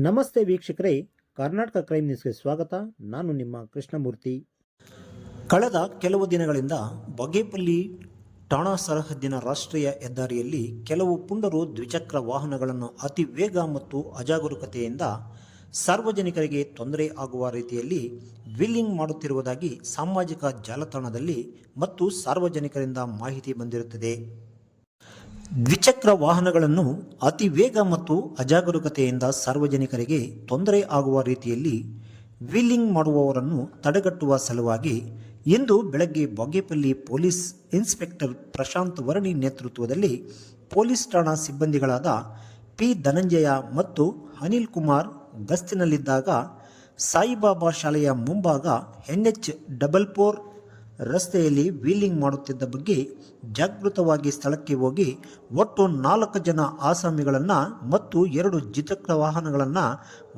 ನಮಸ್ತೆ ವೀಕ್ಷಕರೇ, ಕರ್ನಾಟಕ ಕ್ರೈಮ್ ನ್ಯೂಸ್ಗೆ ಸ್ವಾಗತ. ನಾನು ನಿಮ್ಮ ಕೃಷ್ಣಮೂರ್ತಿ. ಕಳೆದ ಕೆಲವು ದಿನಗಳಿಂದ ಬಾಗೇಪಲ್ಲಿ ಠಾಣಾ ಸರಹದ್ದಿನ ರಾಷ್ಟ್ರೀಯ ಹೆದ್ದಾರಿಯಲ್ಲಿ ಕೆಲವು ಪುಂಡರು ದ್ವಿಚಕ್ರ ವಾಹನಗಳನ್ನು ಅತಿ ವೇಗ ಮತ್ತು ಅಜಾಗರೂಕತೆಯಿಂದ ಸಾರ್ವಜನಿಕರಿಗೆ ತೊಂದರೆ ಆಗುವ ರೀತಿಯಲ್ಲಿ ವೀಲಿಂಗ್ ಮಾಡುತ್ತಿರುವುದಾಗಿ ಸಾಮಾಜಿಕ ಜಾಲತಾಣದಲ್ಲಿ ಮತ್ತು ಸಾರ್ವಜನಿಕರಿಂದ ಮಾಹಿತಿ ಬಂದಿರುತ್ತದೆ. ದ್ವಿಚಕ್ರ ವಾಹನಗಳನ್ನು ಅತಿ ವೇಗ ಮತ್ತು ಅಜಾಗರೂಕತೆಯಿಂದ ಸಾರ್ವಜನಿಕರಿಗೆ ತೊಂದರೆ ಆಗುವ ರೀತಿಯಲ್ಲಿ ವೀಲಿಂಗ್ ಮಾಡುವವರನ್ನು ತಡೆಗಟ್ಟುವ ಸಲುವಾಗಿ ಇಂದು ಬೆಳಗ್ಗೆ ಬಾಗೇಪಲ್ಲಿ ಪೊಲೀಸ್ ಇನ್ಸ್ಪೆಕ್ಟರ್ ಪ್ರಶಾಂತ್ ವರ್ಣಿ ನೇತೃತ್ವದಲ್ಲಿ ಪೊಲೀಸ್ ಠಾಣಾ ಸಿಬ್ಬಂದಿಗಳಾದ ಪಿ ಧನಂಜಯ ಮತ್ತು ಅನಿಲ್ ಕುಮಾರ್ ಗಸ್ತಿನಲ್ಲಿದ್ದಾಗ ಸಾಯಿಬಾಬಾ ಶಾಲೆಯ ಮುಂಭಾಗ NH44 ರಸ್ತೆಯಲ್ಲಿ ವೀಲಿಂಗ್ ಮಾಡುತ್ತಿದ್ದ ಬಗ್ಗೆ ಜಾಗೃತವಾಗಿ ಸ್ಥಳಕ್ಕೆ ಹೋಗಿ ಒಟ್ಟು 4 ಜನ ಆಸಾಮಿಗಳನ್ನು ಮತ್ತು 2 ದ್ವಿಚಕ್ರ ವಾಹನಗಳನ್ನು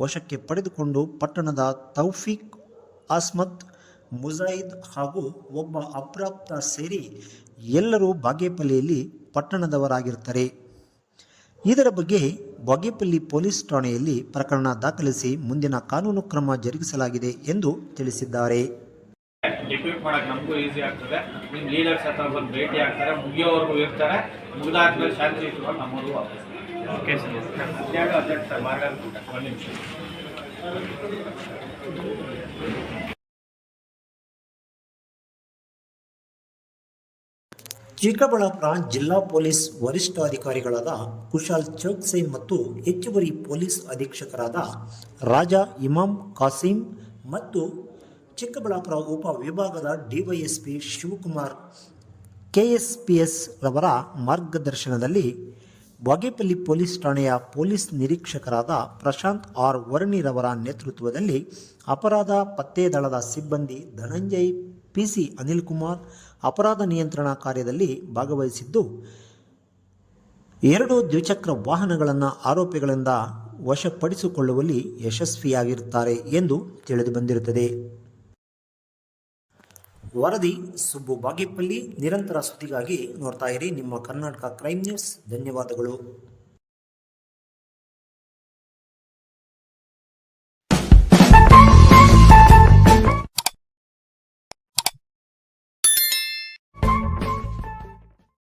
ವಶಕ್ಕೆ ಪಡೆದುಕೊಂಡು ಪಟ್ಟಣದ ತೌಫೀಕ್, ಅಸ್ಮತ್, ಮುಜಾಹಿದ್ ಹಾಗೂ ಒಬ್ಬ ಅಪ್ರಾಪ್ತ ಸೇರಿ ಎಲ್ಲರೂ ಬಾಗೇಪಲ್ಲಿಯಲ್ಲಿ ಪಟ್ಟಣದವರಾಗಿರುತ್ತಾರೆ. ಇದರ ಬಗ್ಗೆ ಬಾಗೇಪಲ್ಲಿ ಪೊಲೀಸ್ ಠಾಣೆಯಲ್ಲಿ ಪ್ರಕರಣ ದಾಖಲಿಸಿ ಮುಂದಿನ ಕಾನೂನು ಕ್ರಮ ಜರುಗಿಸಲಾಗಿದೆ ಎಂದು ತಿಳಿಸಿದ್ದಾರೆ. ಡಿಪ್ಯೂಟ್ ಮಾಡಕ್ಕೆ ನಮಗೂ ಈಸಿ ಆಗ್ತದೆ. ನಿಮ್ಮ ಲೀಡರ್ಸ್ ಹತ್ರ ಬಂದು ಭೇಟಿ ಆಗ್ತಾರೆ, ಮುಗಿಯೋವರೆಗೂ ಇರ್ತಾರೆ. ಮುಗಿದಾದ್ಮೇಲೆ ಶಾಂತಿಯುತವಾಗಿ ನಮ್ಮದು ವಾಪಸ್. Okay sir. 12 ಸರ್ ಮಾರ್ಗ ಒಂದು ನಿಮಿಷ. ಚಿಕ್ಕಬಳ್ಳಾಪುರ ಜಿಲ್ಲಾ ಪೊಲೀಸ್ ವರಿಷ್ಠಾಧಿಕಾರಿಗಳಾದ ಕುಶಾಲ್ ಚೌಕ್ಸೆ ಮತ್ತು ಹೆಚ್ಚುವರಿ ಪೊಲೀಸ್ ಅಧೀಕ್ಷಕರಾದ ರಾಜಾ ಇಮಾಮ್ ಕಾಸಿಂ ಮತ್ತು ಚಿಕ್ಕಬಳ್ಳಾಪುರ ಉಪ ವಿಭಾಗದ ಡಿವೈಎಸ್ಪಿ ಶಿವಕುಮಾರ್ KSPS ರವರ ಮಾರ್ಗದರ್ಶನದಲ್ಲಿ ಬಾಗೇಪಲ್ಲಿ ಪೊಲೀಸ್ ಠಾಣೆಯ ಪೊಲೀಸ್ ನಿರೀಕ್ಷಕರಾದ ಪ್ರಶಾಂತ್ ವರ್ಣಿರವರ ನೇತೃತ್ವದಲ್ಲಿ ಅಪರಾಧ ಪತ್ತೆ ದಳದ ಸಿಬ್ಬಂದಿ ಧನಂಜಯ್, PC ಅನಿಲ್ ಕುಮಾರ್ ಅಪರಾಧ ನಿಯಂತ್ರಣ ಕಾರ್ಯದಲ್ಲಿ ಭಾಗವಹಿಸಿದ್ದು 2 ದ್ವಿಚಕ್ರ ವಾಹನಗಳನ್ನು ಆರೋಪಿಗಳಿಂದ ವಶಪಡಿಸಿಕೊಳ್ಳುವಲ್ಲಿ ಯಶಸ್ವಿಯಾಗಿರುತ್ತಾರೆ ಎಂದು ತಿಳಿದು ಬಂದಿರುತ್ತದೆ. ವರದಿ ಸುಬ್ಬು ಬಾಗೇಪಲ್ಲಿ. ನಿರಂತರ ಸುದ್ದಿಗಾಗಿ ನೋಡ್ತಾ ಇರಿ ನಿಮ್ಮ ಕರ್ನಾಟಕ ಕ್ರೈಮ್ ನ್ಯೂಸ್. ಧನ್ಯವಾದಗಳು.